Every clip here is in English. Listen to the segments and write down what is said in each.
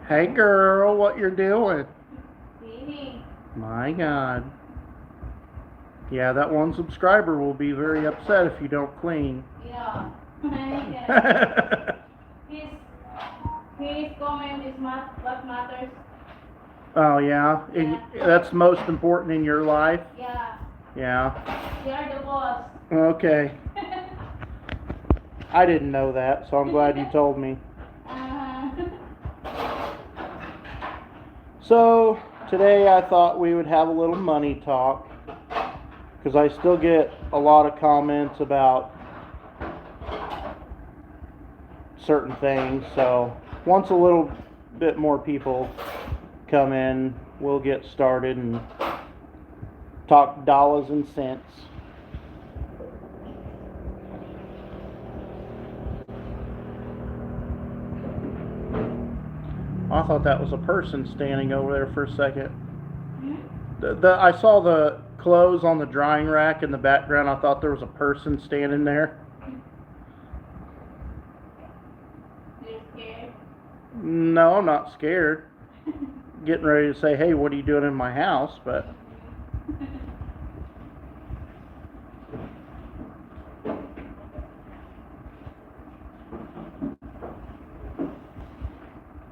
Hey girl, what you're doing? Cleaning. My God. Yeah, that one subscriber will be very upset if you don't clean. Yeah. his his comment is what matters. Oh yeah? Yeah. That's most important in your life? Yeah. Yeah. You are the boss. Okay. I didn't know that, so I'm glad you told me. So, today I thought we would have a little money talk, because I still get a lot of comments about certain things, so once a little bit more people come in, we'll get started and talk dollars and cents. I thought that was a person standing over there for a second. I saw the clothes on the drying rack in the background. I thought there was a person standing there. You're scared? No, I'm not scared. Getting ready to say, hey, what are you doing in my house? But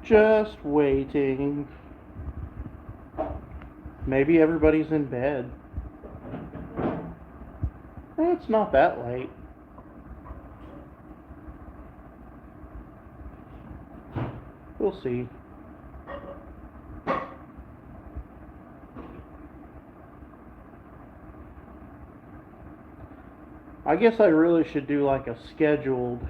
just waiting. Maybe everybody's in bed. It's not that late. We'll see. I guess I really should do like a scheduled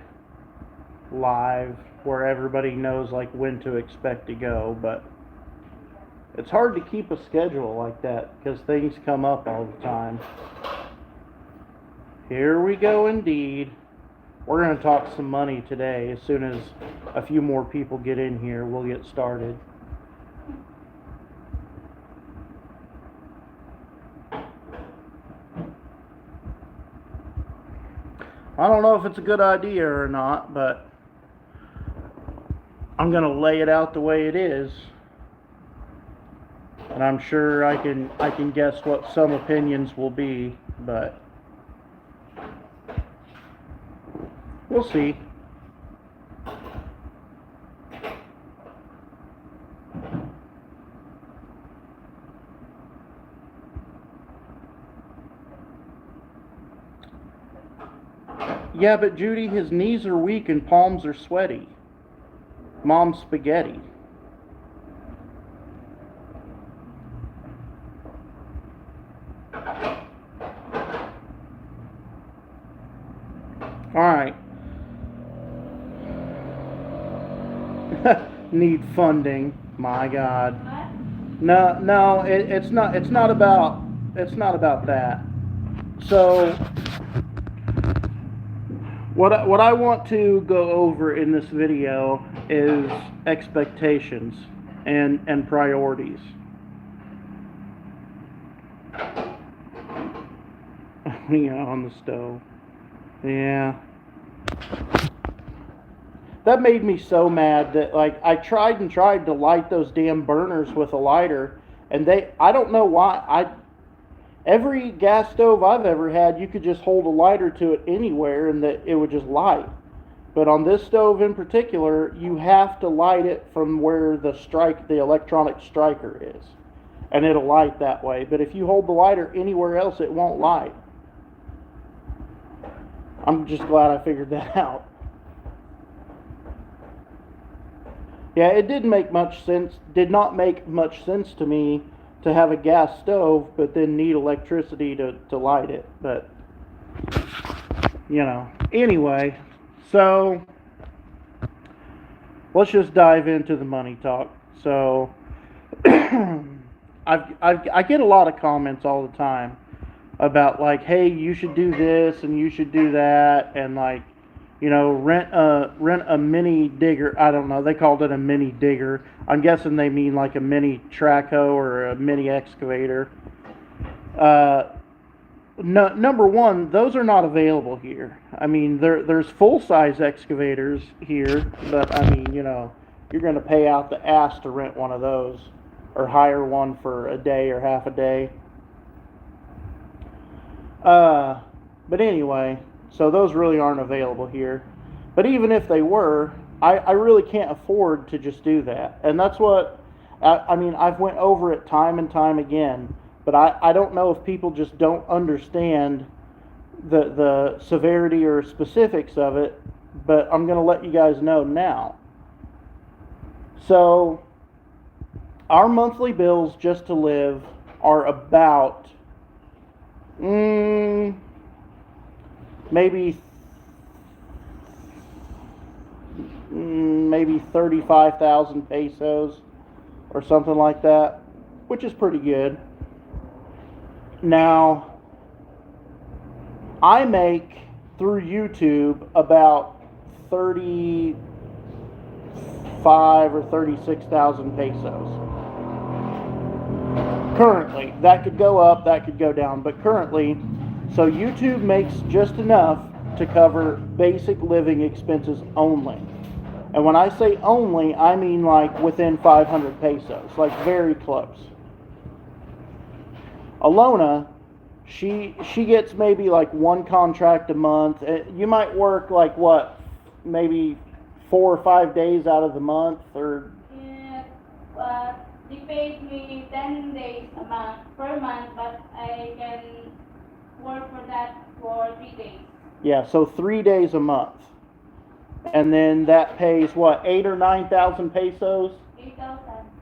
live where everybody knows like when to expect to go, but it's hard to keep a schedule like that because things come up all the time. Here we go indeed. We're going to talk some money today. As soon as a few more people get in here, we'll get started. I don't know if it's a good idea or not, but I'm going to lay it out the way it is. And I'm sure I can guess what some opinions will be, but we'll see. Yeah, but Judy, his knees are weak and palms are sweaty. Mom's spaghetti. Alright. Need funding. My God. What? No, it's not about that. So what I want to go over in this video is expectations and priorities. Yeah, on the stove. Yeah. That made me so mad that like I tried to light those damn burners with a lighter, and I don't know why. Every gas stove I've ever had, you could just hold a lighter to it anywhere and that it would just light. But on this stove in particular, you have to light it from where the electronic striker is. And it'll light that way. But if you hold the lighter anywhere else, it won't light. I'm just glad I figured that out. Yeah, it did not make much sense to me to have a gas stove, but then need electricity to light it. But, anyway, so let's just dive into the money talk. So, I get a lot of comments all the time about like, hey, you should do this and you should do that, and like, rent a mini digger. I don't know. They called it a mini digger. I'm guessing they mean like a mini track hoe or a mini excavator. No, number one, those are not available here. I mean, there's full-size excavators here, but I mean, you're going to pay out the ass to rent one of those or hire one for a day or half a day. But anyway, so those really aren't available here. But even if they were, I really can't afford to just do that. And that's what, I mean, I've went over it time and time again, but I don't know if people just don't understand the severity or specifics of it, but I'm going to let you guys know now. So, our monthly bills just to live are about maybe 35,000 pesos or something like that, which is pretty good. Now, I make through YouTube about 35 or 36,000 pesos. Currently, that could go up, that could go down, but currently, so YouTube makes just enough to cover basic living expenses only. And when I say only, I mean like within 500 pesos, like very close. Alona, she gets maybe like one contract a month. You might work like what, maybe 4 or 5 days out of the month, or Yeah, they paid me 10 days a month per month, but I can work for that for 3 days. yeah, so 3 days a month. And then that pays what, 8 or 9,000 pesos? 8,000.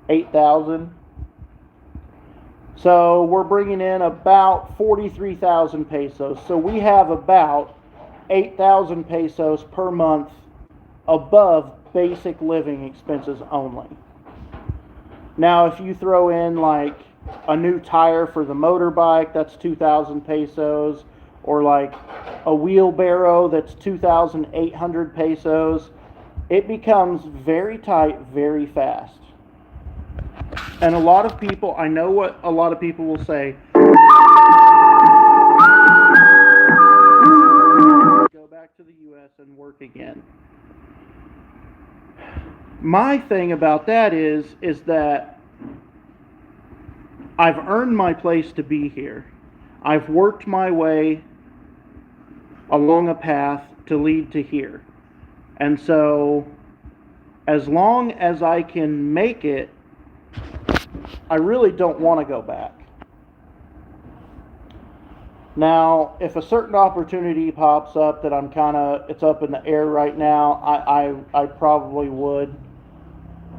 8,000. So we're bringing in about 43,000 pesos. So we have about 8,000 pesos per month above basic living expenses only. Now, if you throw in like a new tire for the motorbike, that's 2,000 pesos, or like a wheelbarrow that's 2,800 pesos, it becomes very tight very fast. And a lot of people, I know what a lot of people will say, go back to the US and work again. My thing about that is that I've earned my place to be here. I've worked my way along a path to lead to here. And so, as long as I can make it, I really don't want to go back. Now, if a certain opportunity pops up that I'm it's up in the air right now, I probably would.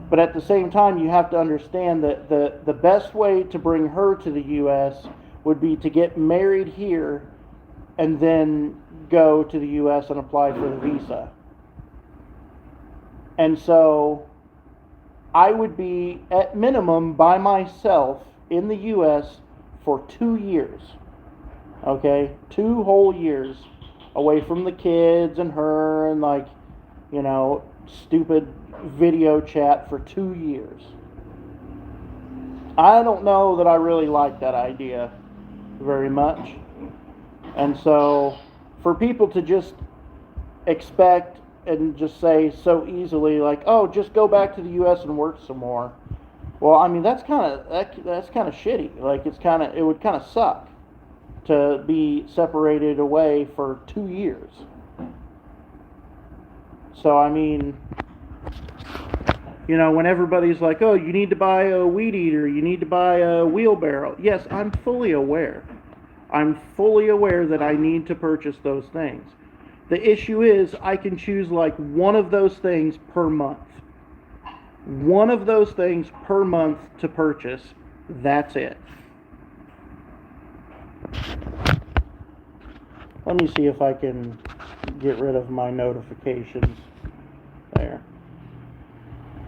But at the same time, you have to understand that the best way to bring her to the U.S. would be to get married here and then go to the U.S. and apply for the visa. And so I would be at minimum by myself in the U.S. for 2 years. Okay? 2 whole years away from the kids and her and like, you know, stupid video chat for 2 years. I don't know that I really like that idea very much. And so for people to just expect and just say so easily like, oh, just go back to the US and work some more. Well, I mean, that's kind of shitty. Like it would kind of suck to be separated away for 2 years. So I mean, you know, when everybody's like, oh, you need to buy a weed eater, you need to buy a wheelbarrow. Yes, I'm fully aware. I'm fully aware that I need to purchase those things. The issue is I can choose like one of those things per month. One of those things per month to purchase. That's it. Let me see if I can get rid of my notifications. There.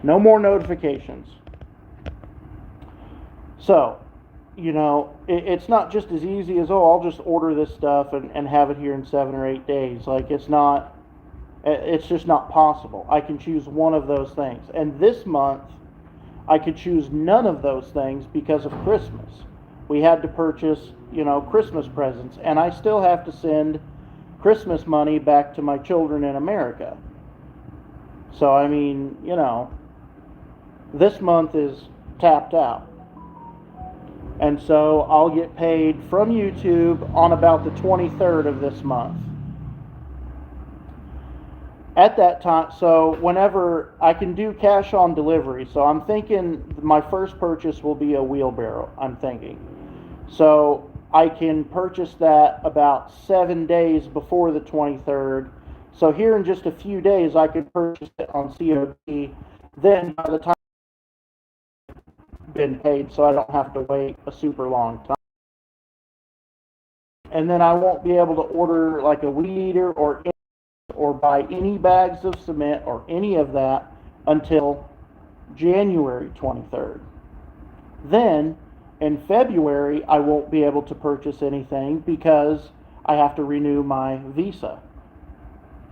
No more notifications. So, you know, it's not just as easy as, oh, I'll just order this stuff and have it here in 7 or 8 days. Like, it's just not possible. I can choose one of those things. And this month, I could choose none of those things because of Christmas. We had to purchase, you know, Christmas presents. And I still have to send Christmas money back to my children in America. So, I mean, you know, This month is tapped out. And so I'll get paid from YouTube on about the 23rd of this month. At that time, so whenever I can do cash on delivery, so I'm thinking my first purchase will be a wheelbarrow, I'm thinking. So I can purchase that about 7 days before the 23rd. So here in just a few days, I could purchase it on COD. Then by the time I've been paid, so I don't have to wait a super long time. And then I won't be able to order like a weed eater or buy any bags of cement or any of that until January 23rd. Then in February, I won't be able to purchase anything because I have to renew my visa.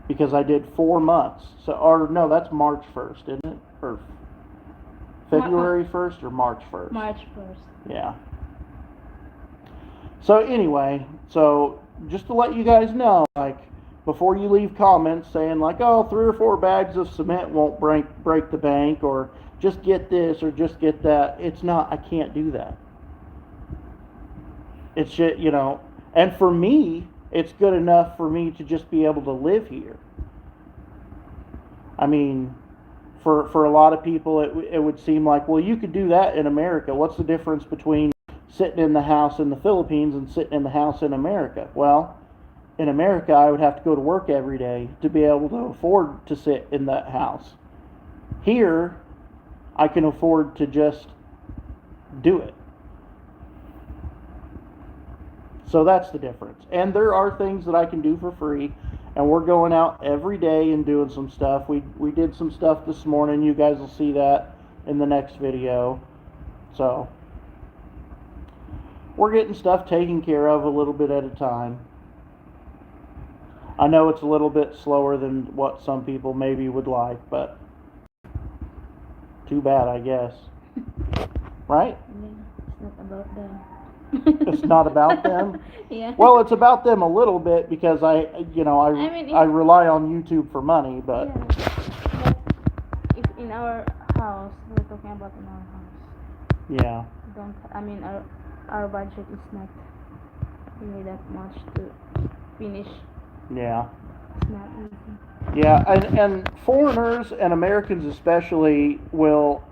Because I did 4 months. So, or no, that's March 1st, isn't it? Or February 1st or March 1st? March 1st. Yeah. So anyway, so just to let you guys know, like, before you leave comments saying like, oh, 3 or 4 bags of cement won't break the bank, or just get this or just get that. It's not, I can't do that. It's just, you know, and for me, it's good enough for me to just be able to live here. I mean, for a lot of people, it would seem like, well, you could do that in America. What's the difference between sitting in the house in the Philippines and sitting in the house in America? Well, in America, I would have to go to work every day to be able to afford to sit in that house. Here, I can afford to just do it. So that's the difference. And there are things that I can do for free, and we're going out every day and doing some stuff. We did some stuff this morning. You guys will see that in the next video. So we're getting stuff taken care of a little bit at a time. I know it's a little bit slower than what some people maybe would like, but too bad, I guess. Right? Yeah, it's not about them. It's not about them? Yeah. Well, it's about them a little bit because I rely on YouTube for money, but... Yeah, but if in our house, we're talking about in our house. Yeah. Our budget is not really that much to finish. Yeah. It's not easy. Yeah, and foreigners and Americans especially will...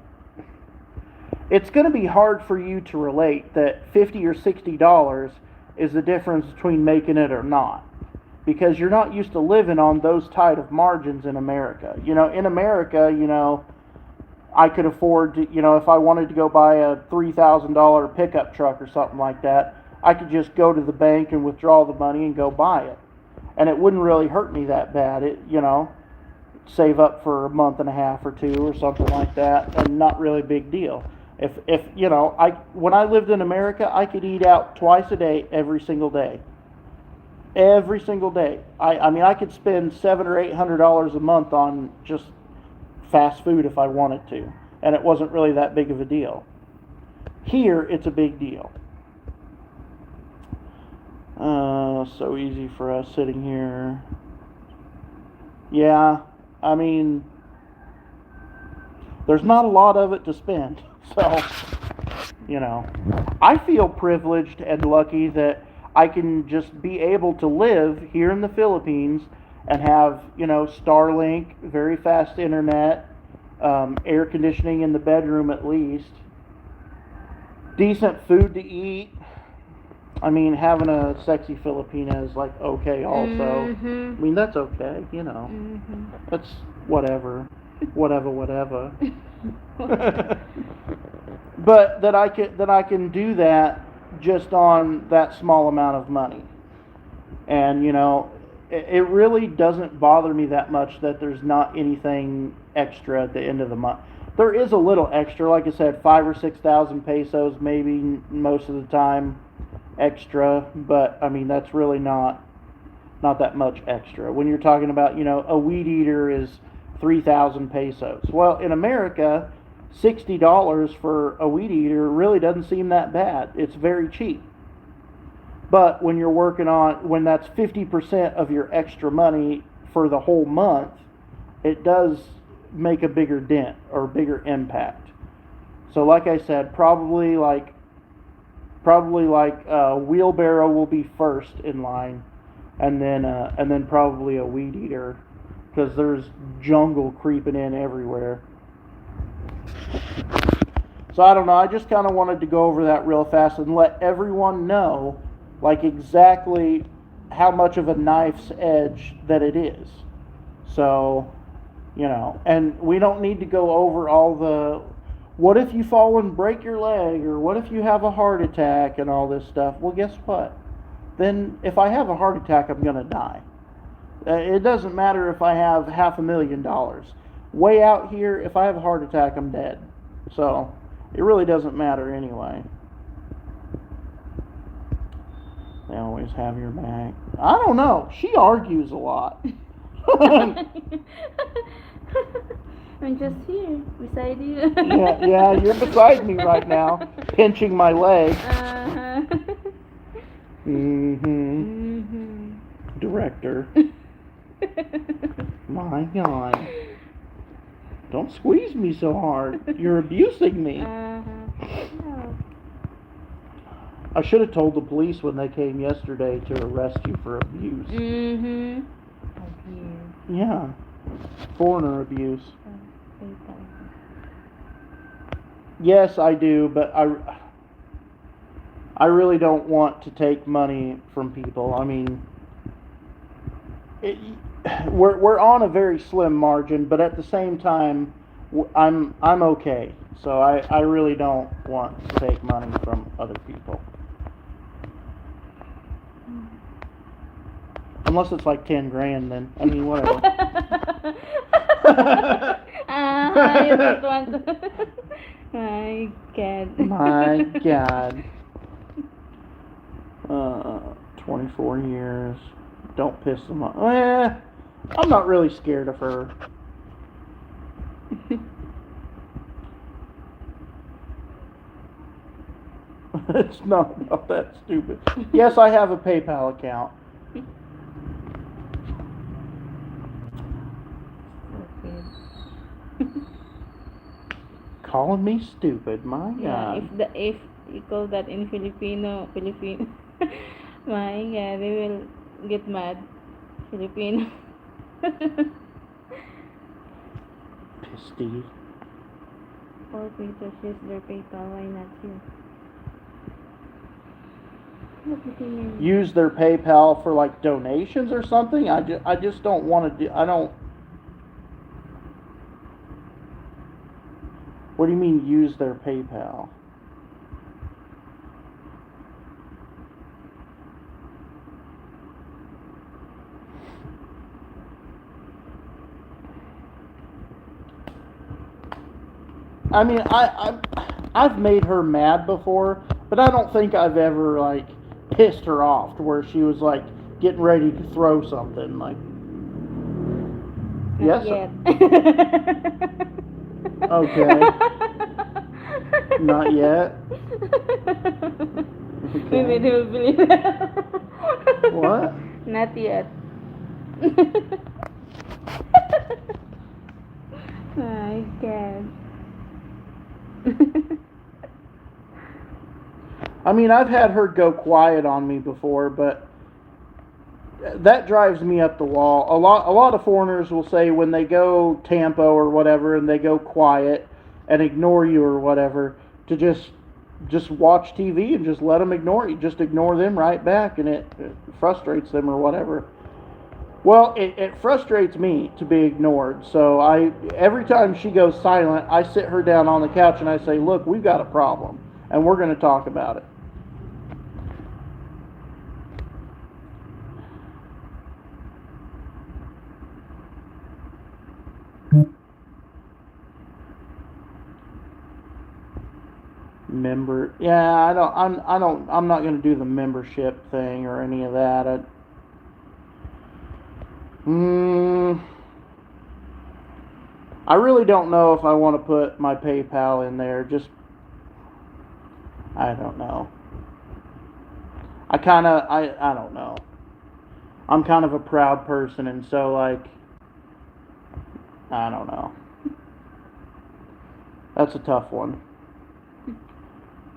It's going to be hard for you to relate that $50 or $60 is the difference between making it or not. Because you're not used to living on those type of margins in America. You know, in America, you know, I could afford to, you know, if I wanted to go buy a $3,000 pickup truck or something like that, I could just go to the bank and withdraw the money and go buy it. And it wouldn't really hurt me that bad. It, you know, save up for a month and a half or 2 or something like that, and not really a big deal. If you know, when I lived in America, I could eat out twice a day, every single day. Every single day. I mean, I could spend $700 or $800 a month on just fast food if I wanted to, and it wasn't really that big of a deal. Here, it's a big deal. So easy for us sitting here. Yeah, I mean, there's not a lot of it to spend. So, you know, I feel privileged and lucky that I can just be able to live here in the Philippines and have, you know, Starlink, very fast internet, air conditioning in the bedroom at least, decent food to eat. I mean, having a sexy Filipina is like okay also. Mm-hmm. I mean, that's okay, you know. Mm-hmm. That's whatever. Whatever. But that I can do that just on that small amount of money. And, you know, it really doesn't bother me that much that there's not anything extra at the end of the month. There is a little extra, like I said, 5,000 or 6,000 pesos maybe most of the time extra, but I mean that's really not that much extra. When you're talking about, you know, a weed eater is 3,000 pesos. Well, in America, $60 for a weed eater really doesn't seem that bad. It's very cheap. But when you're working on, when that's 50% of your extra money for the whole month, it does make a bigger dent or bigger impact. So like I said, probably like wheelbarrow will be first in line, and then probably a weed eater, because there's jungle creeping in everywhere. So I don't know. I just kind of wanted to go over that real fast and let everyone know, like, exactly how much of a knife's edge that it is. So, and we don't need to go over all the what if you fall and break your leg, or what if you have a heart attack and all this stuff. Well, guess what? Then if I have a heart attack, I'm going to die. It doesn't matter if I have $500,000. Way out here, if I have a heart attack, I'm dead. So it really doesn't matter anyway. They always have your back. I don't know. She argues a lot. I'm just here beside you. yeah, you're beside me right now, pinching my leg. Uh-huh. Director. My God. Don't squeeze me so hard. You're abusing me. No. I should have told the police when they came yesterday to arrest you for abuse. Abuse. Yeah. Foreigner abuse. Yes, I do, but I really don't want to take money from people. I mean, we're on a very slim margin, but at the same time, I'm okay. So I really don't want to take money from other people. Unless it's like 10 grand, then I mean whatever. I don't want to. My God. My God. 24 years. Don't piss them off. I'm not really scared of her. It's not about that stupid. Yes, I have a PayPal account. Calling me stupid, my God. If you call that in Filipino, my God, they will get mad. Filipino. Pisty. All creators use their PayPal, why not you? What do you mean? Use their PayPal for like donations or something? I just don't want to do. I don't. What do you mean use their PayPal? I mean, I've made her mad before, but I don't think I've ever like pissed her off to where she was like getting ready to throw something. Like, Not yes. yet. Okay. Not yet. Okay. Maybe they will believe that. What? Not yet. My God. I mean, I've had her go quiet on me before, but that drives me up the wall. A lot of foreigners will say when they go Tampo or whatever and they go quiet and ignore you or whatever, to just watch TV and just let them ignore you. Just ignore them right back, and it frustrates them or whatever. Well, it frustrates me to be ignored. So every time she goes silent, I sit her down on the couch and I say, "Look, we've got a problem, and we're going to talk about it." Yeah, I'm not going to do the membership thing or any of that. I really don't know if I want to put my PayPal in there. I don't know. I don't know. I'm kind of a proud person, and so like, I don't know. That's a tough one.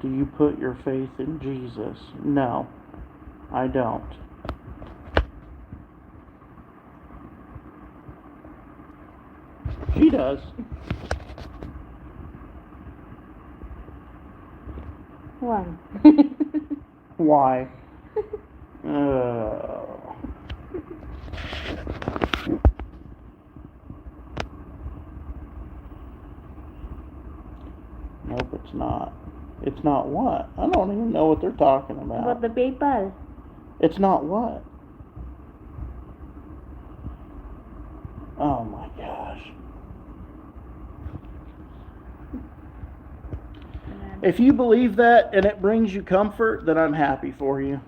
Do you put your faith in Jesus? No, I don't. She does. Why? Why? Nope, it's not. It's not what? I don't even know what they're talking about. About the PayPal. It's not what? Oh my gosh. If you believe that and it brings you comfort, then I'm happy for you.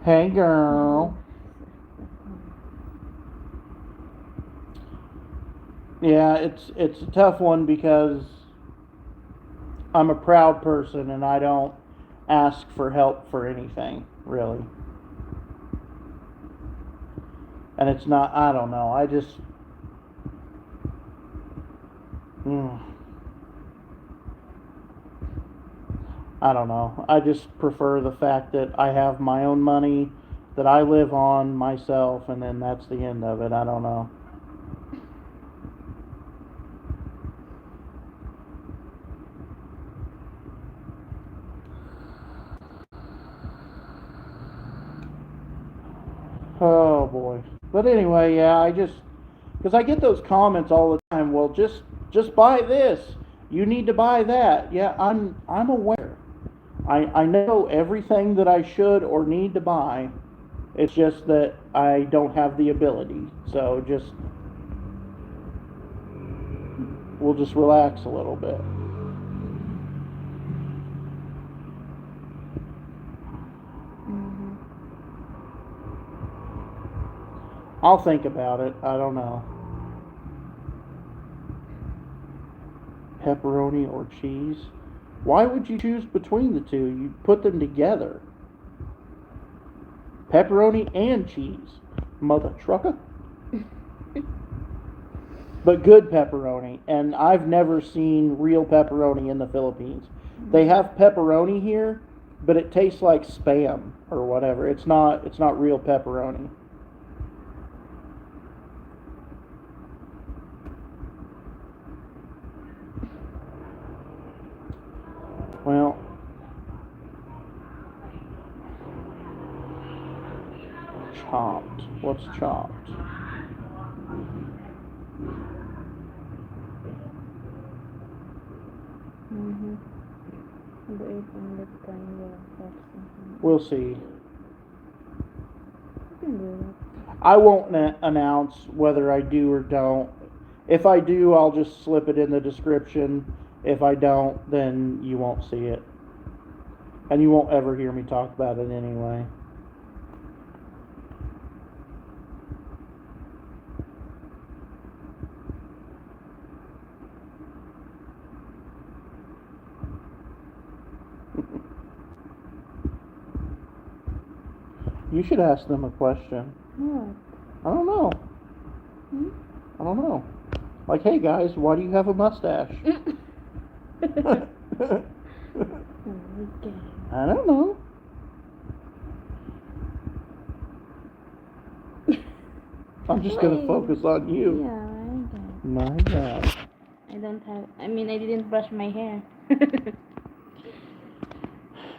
Hey girl. Yeah, it's a tough one because I'm a proud person and I don't ask for help for anything, really. And it's not, I don't know, I just I don't know. I just prefer the fact that I have my own money that I live on myself, and then that's the end of it. I don't know. Oh boy. But anyway, yeah, because I get those comments all the time. Well, just buy this. You need to buy that. Yeah, I'm aware. I know everything that I should or need to buy. It's just that I don't have the ability. So we'll just relax a little bit. I'll think about it. I don't know. Pepperoni or cheese? Why would you choose between the two? You put them together. Pepperoni and cheese. Mother trucker. But good pepperoni. And I've never seen real pepperoni in the Philippines. They have pepperoni here, but it tastes like Spam or whatever. It's not real pepperoni. Well, chopped. What's chopped? We'll see. I won't announce whether I do or don't. If I do, I'll just slip it in the description. If I don't, then you won't see it. And you won't ever hear me talk about it anyway. You should ask them a question. What? I don't know. I don't know. Like, hey guys, why do you have a mustache? I don't know. I'm just gonna focus on you. Yeah, My God. I didn't brush my hair.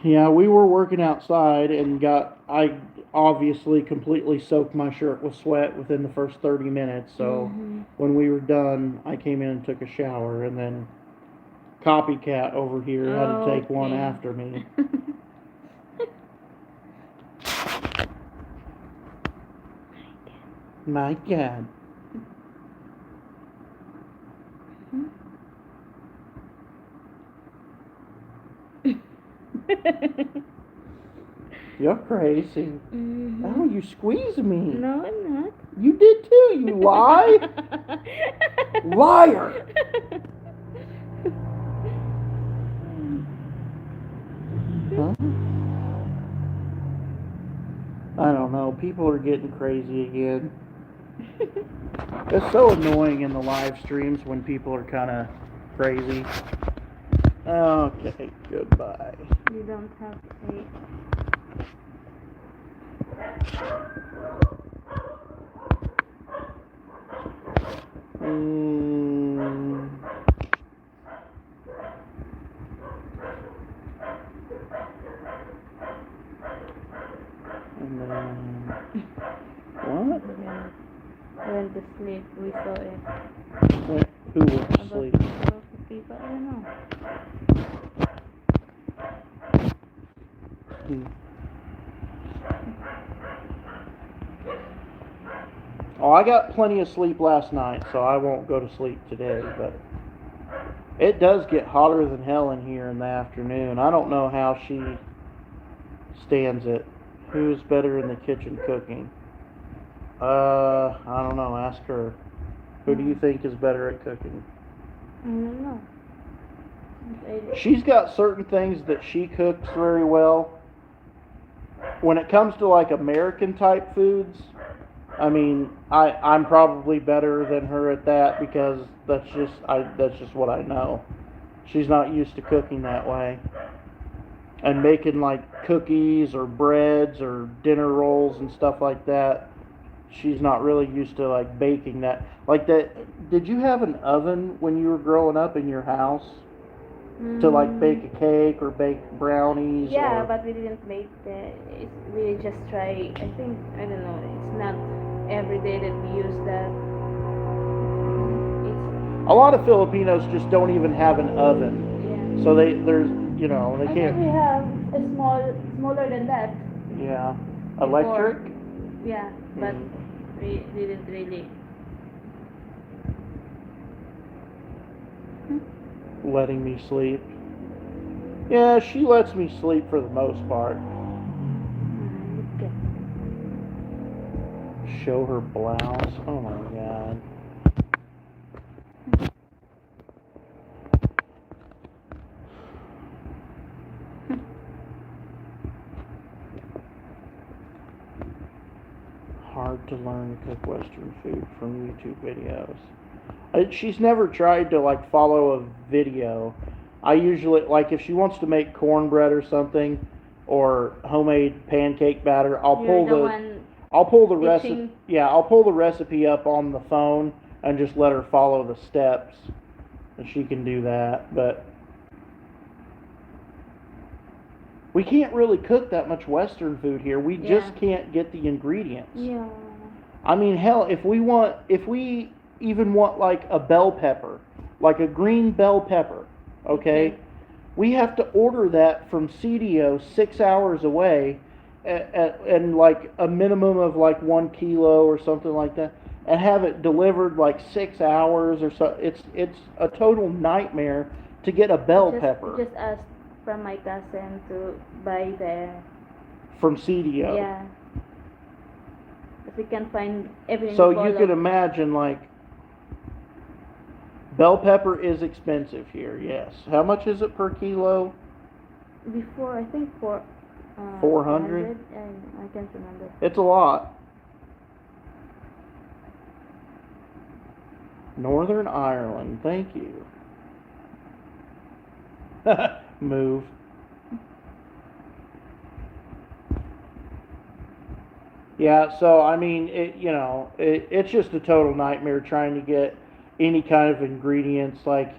Yeah, we were working outside and I obviously completely soaked my shirt with sweat within the first 30 minutes. So when we were done, I came in and took a shower, and then Copycat over here had to take one after me. My God. You're crazy. Oh, you squeezed me. No, I'm not. You did too, you lie. Liar. Huh? I don't know. People are getting crazy again. It's so annoying in the live streams when people are kind of crazy. Okay, goodbye. You don't have a. Mm. And then what? I went to sleep. We saw it. Who went to About sleep? 12 people. I don't know. Hmm. Oh, I got plenty of sleep last night, so I won't go to sleep today, but it does get hotter than hell in here in the afternoon. I don't know how she stands it. Who's better in the kitchen cooking? I don't know. Ask her. Who do you think is better at cooking? I don't know. She's got certain things that she cooks very well. When it comes to like American type foods, I mean, I'm probably better than her at that because that's just what I know. She's not used to cooking that way. And making like cookies or breads or dinner rolls and stuff like that. She's not really used to like baking that. Like that, did you have an oven when you were growing up in your house to like bake a cake or bake brownies? Yeah, or... but we didn't make that. We just try. I think I don't know. It's not every day that we use that. It's A lot of Filipinos just don't even have an oven. yeah. So there's they I think we can't. have a smaller than that Yeah, before. electric. Yeah, but Mhm. we didn't really. Letting me sleep. Yeah, she lets me sleep for the most part. Okay. Show her blouse. Oh my god. Hard to learn to cook Western food from YouTube videos. She's never tried to like follow a video. I usually like if she wants to make cornbread or something or homemade pancake batter, You're the one I'll pull the recipe. teaching. Yeah, I'll pull the recipe up on the phone and just let her follow the steps, and she can do that. But we can't really cook that much Western food here. We just Yeah. can't get the ingredients. Yeah. I mean, hell, if we even want like a bell pepper, like a green bell pepper, okay, we have to order that from CDO 6 hours away, and like a minimum of like 1 kilo or something like that, and have it delivered like 6 hours or so. It's a total nightmare to get a bell pepper Just asked from my cousin to buy the from CDO. yeah. If we can find everything. So you can imagine like bell pepper is expensive here, yes. How much is it per kilo? Before I think 400? I can't remember. It's a lot. Northern Ireland, thank you. Move. Yeah, so I mean, it's just a total nightmare trying to get any kind of ingredients. Like,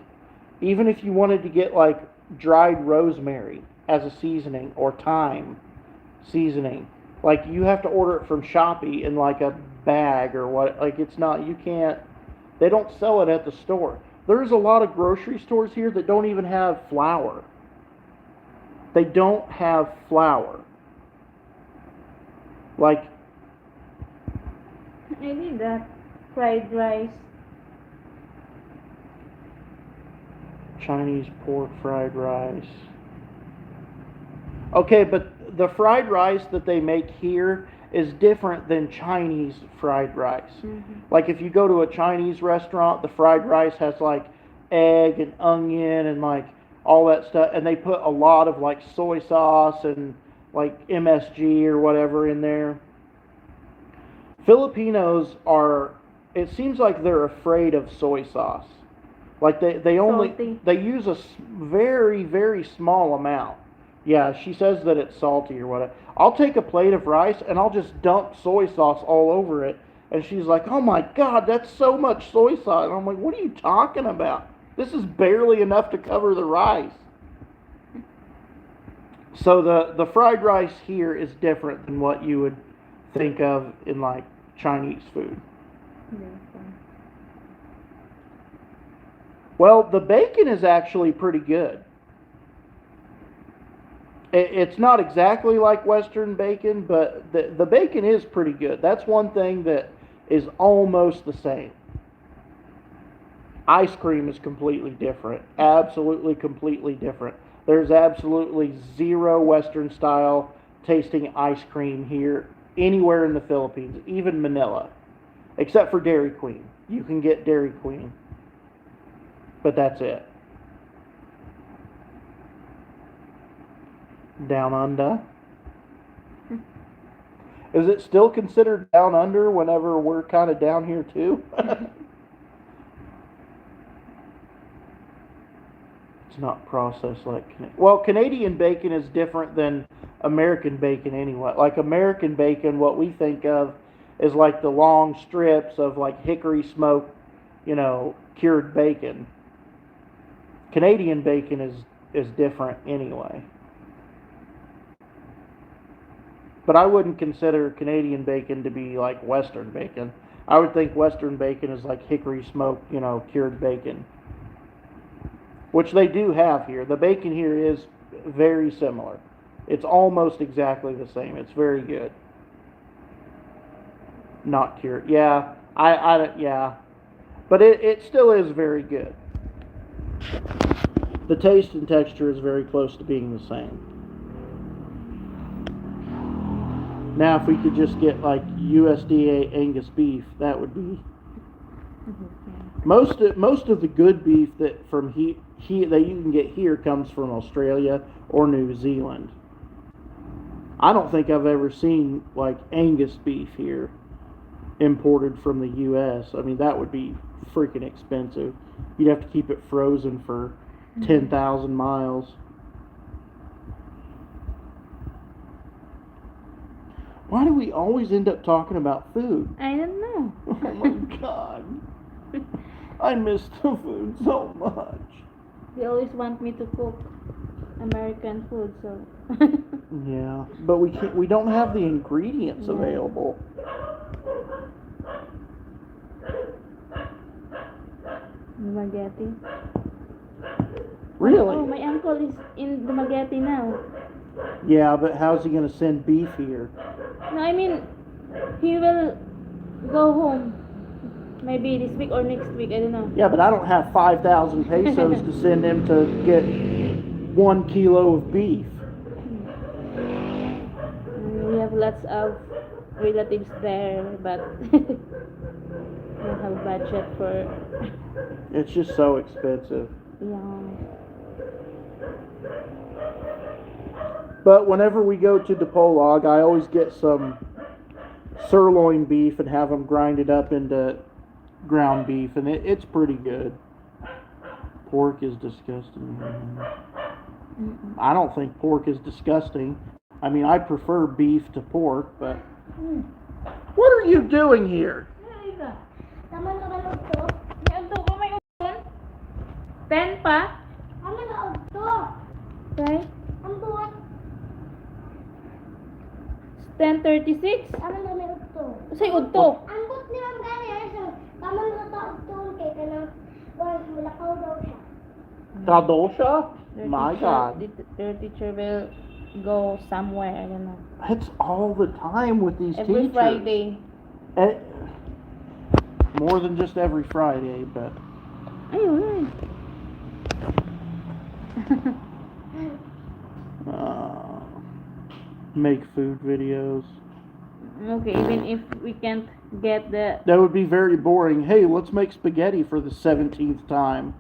even if you wanted to get like dried rosemary as a seasoning or thyme seasoning, like you have to order it from Shopee in like a bag or what. Like, it's not, you can't, they don't sell it at the store. There's a lot of grocery stores here that don't even have flour. They don't have flour. Like, Maybe that fried rice. Chinese pork fried rice. Okay, but the fried rice that they make here is different than Chinese fried rice. Mm-hmm. Like if you go to a Chinese restaurant, the fried rice has like egg and onion and like all that stuff, and they put a lot of like soy sauce and like MSG or whatever in there. Filipinos are, it seems like they're afraid of soy sauce. Like they only, Salty. they use a very, very small amount. Yeah, she says that it's salty or whatever. I'll take a plate of rice and I'll just dump soy sauce all over it. And she's like, oh my God, that's so much soy sauce. And I'm like, what are you talking about? This is barely enough to cover the rice. So the fried rice here is different than what you would think of in like Chinese food. Well, the bacon is actually pretty good. It's not exactly like Western bacon, but the bacon is pretty good. That's one thing that is almost the same. Ice cream is completely different. Absolutely completely different. There's absolutely zero Western style tasting ice cream here anywhere in the Philippines, even Manila, except for Dairy Queen. You can get Dairy Queen, but that's it. Down under. Is it still considered down under whenever we're kind of down here too? It's not processed like well, Canadian bacon is different than American bacon anyway. Like American bacon, what we think of is like the long strips of like hickory smoked, cured bacon. Canadian bacon is different anyway. But I wouldn't consider Canadian bacon to be like Western bacon. I would think Western bacon is like hickory smoked, cured bacon. Which they do have here. The bacon here is very similar. It's almost exactly the same. It's very good. Not cured. Yeah, yeah. But it still is very good. The taste and texture is very close to being the same. Now, if we could just get like USDA Angus beef, that would be most of the good beef that that you can get here comes from Australia or New Zealand. I don't think I've ever seen like Angus beef here imported from the U.S. I mean, that would be freaking expensive. You'd have to keep it frozen for 10,000 miles. Why do we always end up talking about food? I don't know. Oh my God. I miss the food so much. They always want me to cook American food, so. Yeah, but we don't have the ingredients available. Dumaguete. Really? Oh, my uncle is in Dumaguete now. Yeah, but how's he going to send beef here? No, I mean, he will go home. Maybe this week or next week, I don't know. Yeah, but I don't have 5,000 pesos to send him to get 1 kilo of beef. We have lots of relatives there, but we don't have budget for. It's just so expensive. Yeah. But whenever we go to Dipolog, I always get some sirloin beef and have them grind it up into ground beef, and it's pretty good. Pork is disgusting. I don't think pork is disgusting. I mean, I prefer beef to pork, but... What are you doing here? Ten pa? Right? 10:36. Say udto. Ambot ni Ma'am Gani, so taman mo ta udto kay kanang mulakaw daw siya. Dadosha? My God. Their teacher will go somewhere, I don't know. It's all the time with these Every teachers. Friday. Eh, more than just every Friday, but... Ayun. Make food videos. Okay, even if we can't get the... That would be very boring. Hey, let's make spaghetti for the 17th time.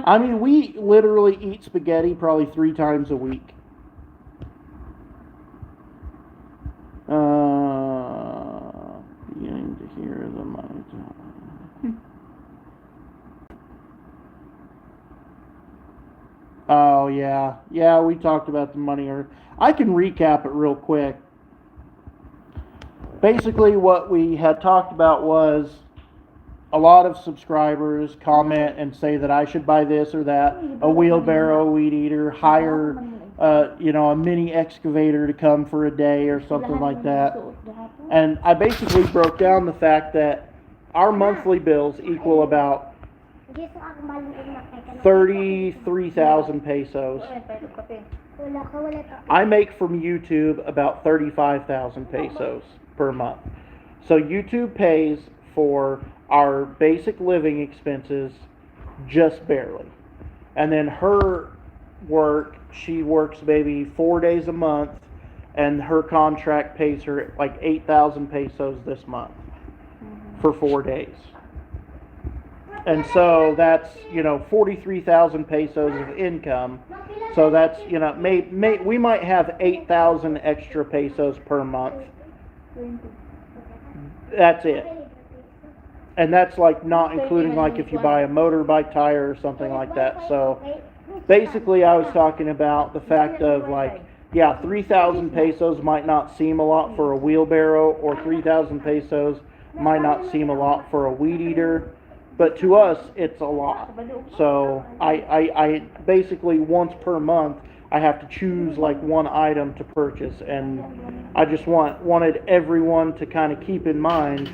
I mean, we literally eat spaghetti probably 3 times a week. the money. Oh, yeah. Yeah, we talked about the money. I can recap it real quick. Basically, what we had talked about was a lot of subscribers comment and say that I should buy this or that, a wheelbarrow, a weed eater, hire, a mini excavator to come for a day or something like that. And I basically broke down the fact that our monthly bills equal about 33,000 pesos. I make from YouTube about 35,000 pesos per month. So YouTube pays for our basic living expenses just barely. And then her work, she works maybe 4 days a month, and her contract pays her like 8,000 pesos this month for 4 days. And so that's, 43,000 pesos of income. So that's, we might have 8,000 extra pesos per month. That's it. And that's like not including like if you buy a motorbike tire or something like that. So basically I was talking about the fact of like, 3,000 pesos might not seem a lot for a wheelbarrow, or 3,000 pesos might not seem a lot for a weed eater. But to us, it's a lot. So I basically once per month, I have to choose like one item to purchase. And I just wanted everyone to kind of keep in mind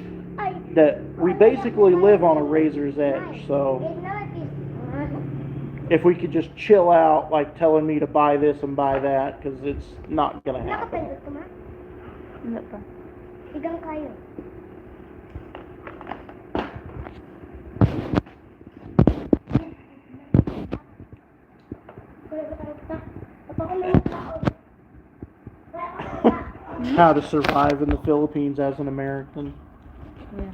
that we basically live on a razor's edge. So if we could just chill out, like telling me to buy this and buy that, because it's not going to happen. How to survive in the Philippines as an American. Yeah.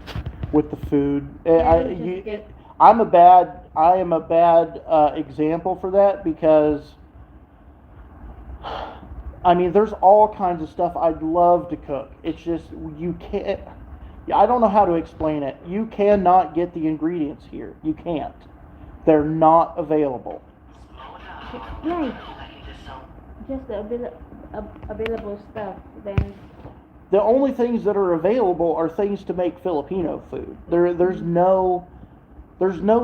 With the food. Yeah, I am a bad example for that, because I mean, there's all kinds of stuff I'd love to cook. It's just you can't. I don't know how to explain it. You cannot get the ingredients here. You can't. They're not available. Right. Just the available stuff. Then The only things that are available are things to make Filipino food. There's no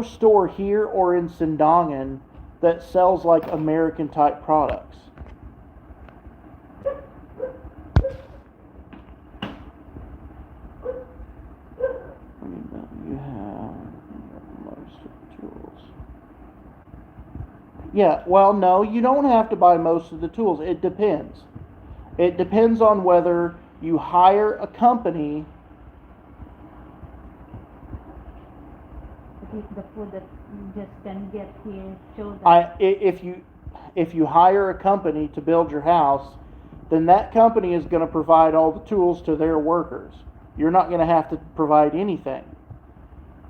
store here or in Sindangan that sells like American type products. You have most of the tools. Yeah, well, no, you don't have to buy most of the tools. It depends. It depends on whether you hire a company. the food that you just can get here. Show them. If you hire a company to build your house, then that company is going to provide all the tools to their workers. You're not going to have to provide anything.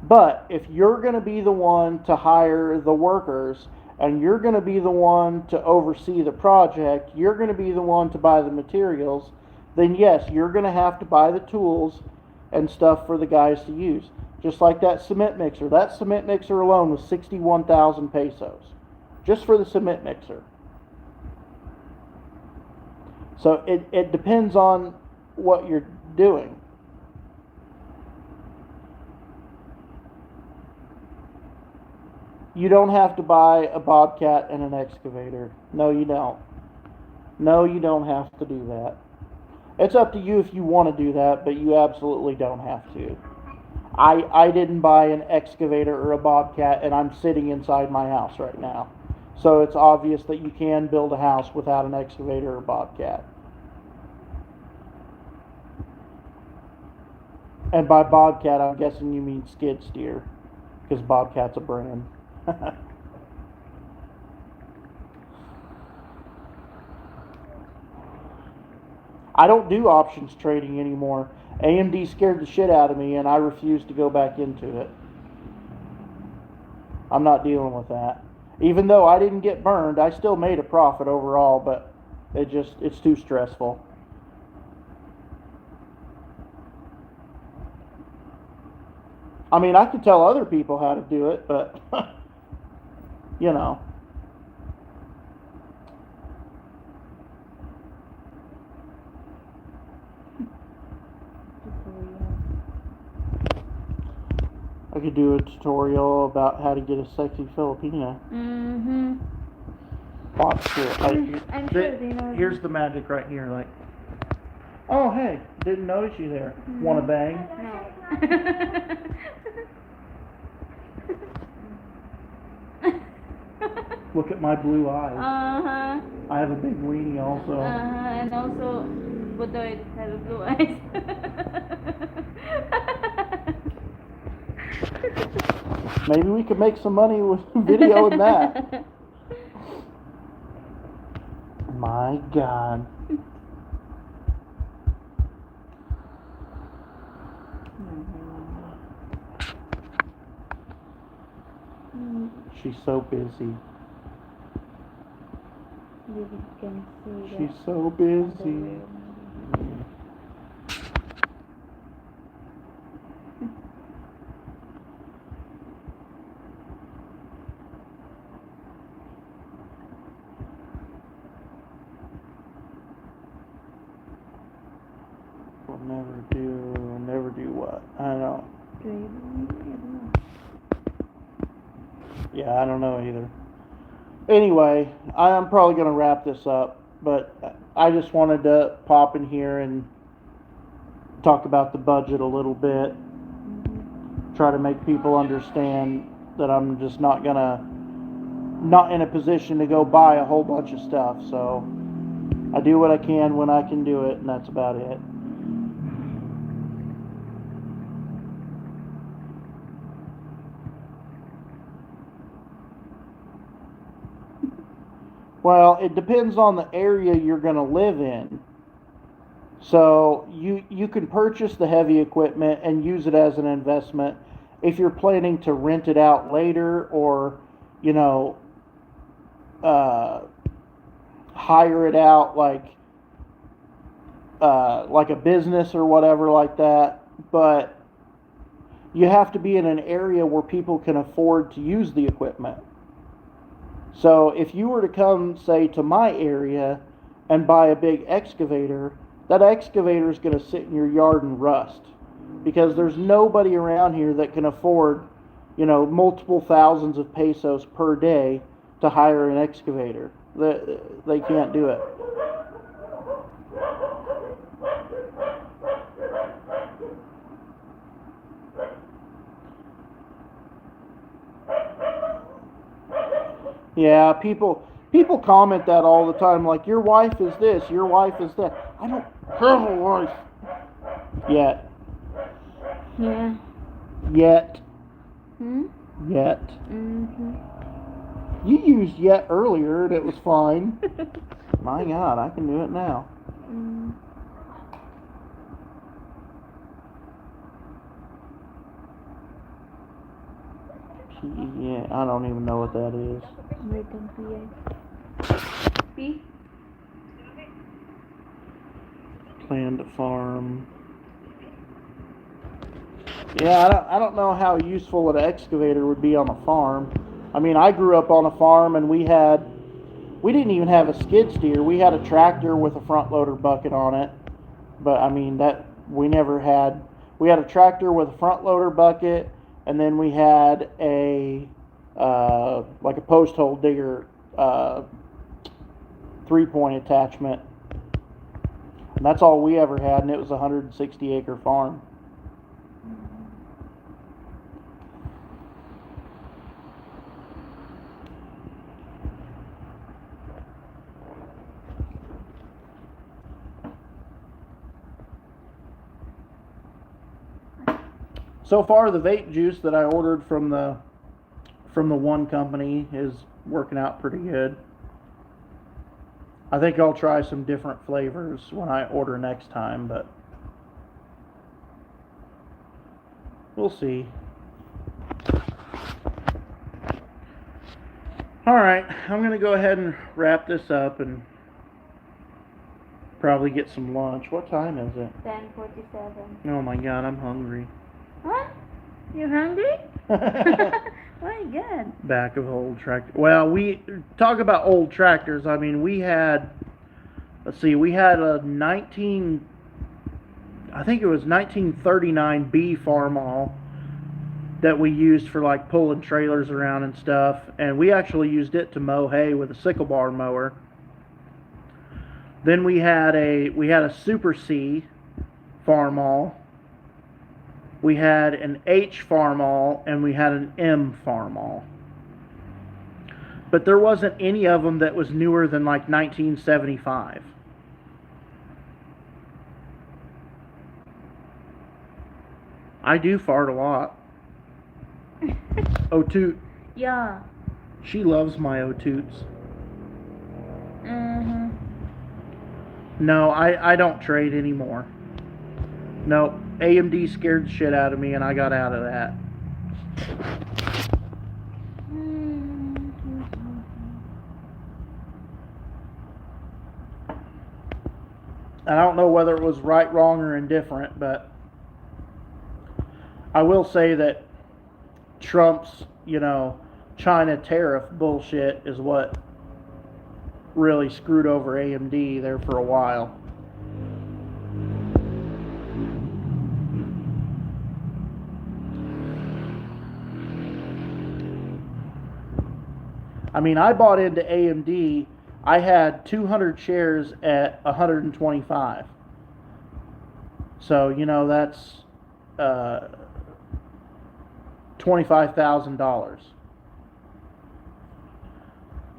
But if you're going to be the one to hire the workers, and you're going to be the one to oversee the project, you're going to be the one to buy the materials, then yes, you're going to have to buy the tools and stuff for the guys to use. Just like that cement mixer. That cement mixer alone was 61,000 pesos. Just for the cement mixer. So it depends on what you're doing. You don't have to buy a bobcat and an excavator. No, you don't. No, you don't have to do that. It's up to you if you want to do that, but you absolutely don't have to. I didn't buy an excavator or a bobcat, and I'm sitting inside my house right now. So it's obvious that you can build a house without an excavator or bobcat. And by bobcat, I'm guessing you mean skid steer, because bobcat's a brand. I don't do options trading anymore. AMD scared the shit out of me, and I refuse to go back into it. I'm not dealing with that. Even though I didn't get burned, I still made a profit overall, but it's too stressful. I mean, I could tell other people how to do it, but you know. I could do a tutorial about how to get a sexy Filipina. Mm-hmm. Watch it. I'm sure they know. Here's the magic right here. Like, oh hey, didn't notice you there. Wanna bang? No. Look at my blue eyes. Uh-huh. I have a big weenie also. And also, Budoy has blue eyes. Maybe we could make some money with videoing that. My God. She's so busy. You can see that. She's so busy. We'll never do what? I don't know. Yeah, I don't know either. Anyway, I'm probably going to wrap this up, but I just wanted to pop in here and talk about the budget a little bit. Try to make people understand that I'm just not in a position to go buy a whole bunch of stuff. So I do what I can when I can do it, and that's about it. Well, it depends on the area you're going to live in. So you can purchase the heavy equipment and use it as an investment if you're planning to rent it out later, or you know, hire it out like a business or whatever like that. But you have to be in an area where people can afford to use the equipment. So if you were to come, say, to my area and buy a big excavator, that excavator is going to sit in your yard and rust, because there's nobody around here that can afford, you know, multiple thousands of pesos per day to hire an excavator. They can't do it. Yeah, people comment that all the time, like, your wife is this, your wife is that. I don't have a wife yet. Yeah. Yet. Hmm? Yet. Mm-hmm. You used yet earlier and it was fine. My God, I can do it now. Mm. Yeah, I don't even know what that is. American PA. P? Plan to farm. Yeah, I don't know how useful an excavator would be on a farm. I mean, I grew up on a farm and we didn't even have a skid steer. We had a tractor with a front loader bucket on it. But I mean, we had a tractor with a front loader bucket, and then we had a like a post hole digger 3-point attachment. And that's all we ever had, and it was a 160-acre farm. So far, the vape juice that I ordered from the one company is working out pretty good. I think I'll try some different flavors when I order next time, but we'll see. Alright, I'm going to go ahead and wrap this up and probably get some lunch. What time is it? 10:47. Oh my God, I'm hungry. Huh? You hungry? My God. Back of old tractor. Well, we talk about old tractors. I mean, we had, let's see, we had a I think it was 1939 B Farmall that we used for like pulling trailers around and stuff, and we actually used it to mow hay with a sickle bar mower. Then we had a Super C Farmall. We had an H Farmall and we had an M Farmall. But there wasn't any of them that was newer than like 1975. I do fart a lot. O-toot. Yeah. She loves my O-toots. Mm-hmm. No, I don't trade anymore. No, AMD scared the shit out of me and I got out of that. And I don't know whether it was right, wrong, or indifferent, but I will say that Trump's, China tariff bullshit is what really screwed over AMD there for a while. I mean, I bought into AMD. I had 200 shares at 125. So, that's $25,000.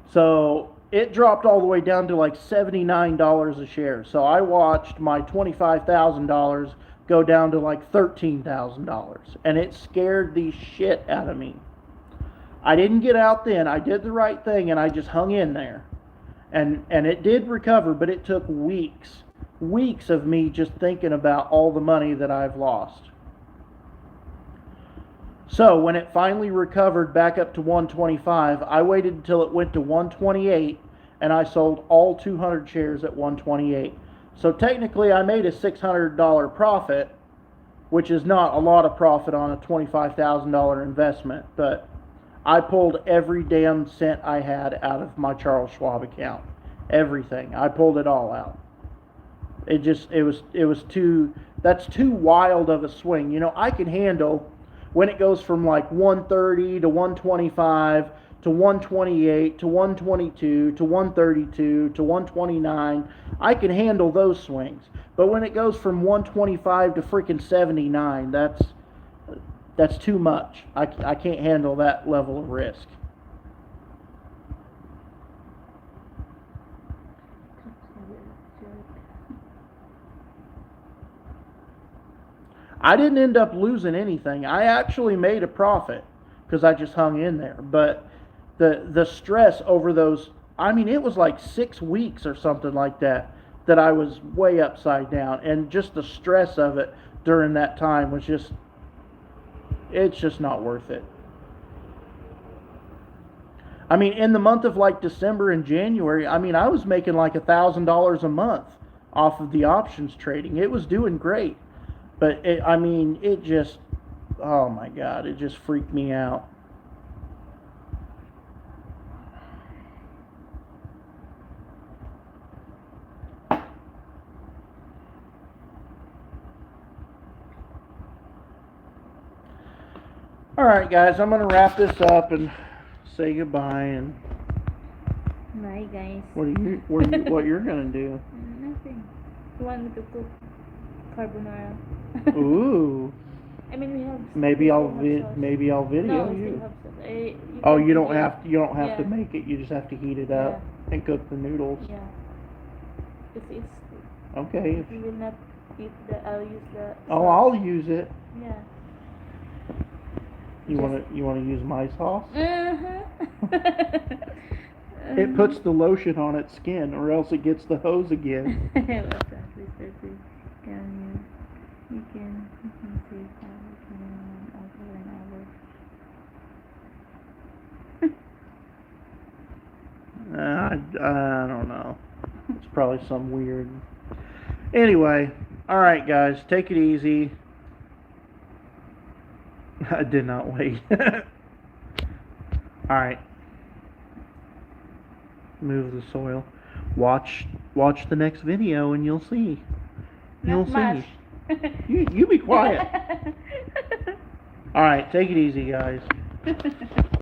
So it dropped all the way down to like $79 a share. So I watched my $25,000 go down to like $13,000. And it scared the shit out of me. I didn't get out then. I did the right thing and I just hung in there. And it did recover, but it took weeks of me just thinking about all the money that I've lost. So when it finally recovered back up to 125, I waited until it went to 128 and I sold all 200 shares at 128. So technically I made a $600 profit, which is not a lot of profit on a $25,000 investment, but I pulled every damn cent I had out of my Charles Schwab account. Everything. I pulled it all out. That's too wild of a swing. I can handle when it goes from like 130 to 125 to 128 to 122 to 132 to 129, I can handle those swings. But when it goes from 125 to freaking 79, that's too much. I can't handle that level of risk. I didn't end up losing anything. I actually made a profit because I just hung in there. But the stress over those, it was like 6 weeks or something like that I was way upside down. And just the stress of it during that time was it's just not worth it. In the month of like December and January, I was making like $1,000 a month off of the options trading. It was doing great. But it just, oh my God, it just freaked me out. All right, guys, I'm going to wrap this up and say goodbye. And Bye, guys. what you're going to do? Nothing. You want me to cook carbonara? Ooh. We have. Maybe I'll sauce. Maybe I'll video No, we you. still have sauce. Oh, can you don't video. have to Yeah. make it. You just have to heat it up and cook the noodles. Yeah. It's Okay. you will not eat I'll use the. Oh, sauce. I'll use it. Yeah. You want to use my sauce? Uh-huh. It puts the lotion on its skin, or else it gets the hose again. You can see how it can over and over. I don't know. It's probably some weird. Anyway, all right, guys, take it easy. I did not wait. Alright. Move the soil. Watch the next video and you'll see. You'll Not much. see. You be quiet. Alright, take it easy, guys.